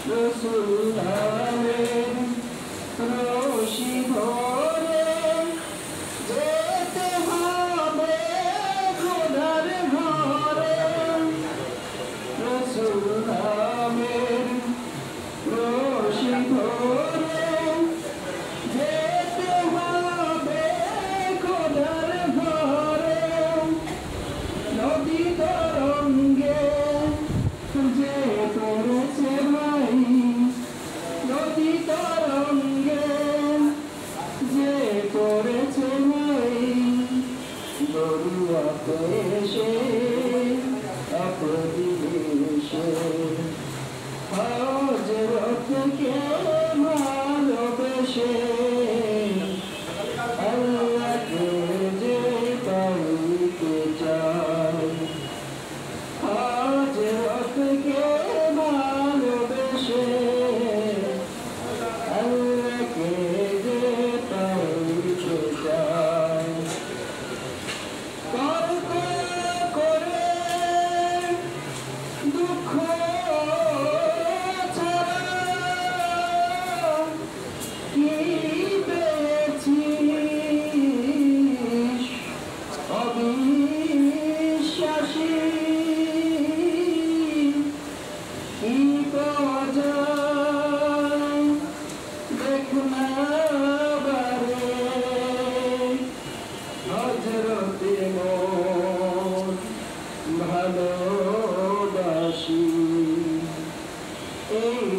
রসুল নামের রশি ধরে যেতে হবে খোদার ঘরে। রসুল নামের রশি ধরে যেতে হবে খোদার ঘরে। নদী তরঙ্গে যে পড়েছে ভাই, নদী তরঙ্গে যে পড়েছে ভাই, দরুয়াতে এসে আপদিশে হযরতকে ভালোবেসে আল্লাহকে যে পাইতে চায়। হযরতকে ভালোবেসে আল্লাহকে যে পাইতে চায়। কর্ম করে দুঃখ ছাড়া কি পেয়েছিস অবিশ্বাসী, কি পাওয়া যায় দেখ না বারে। হযরতে মোর ভালোবাসি এই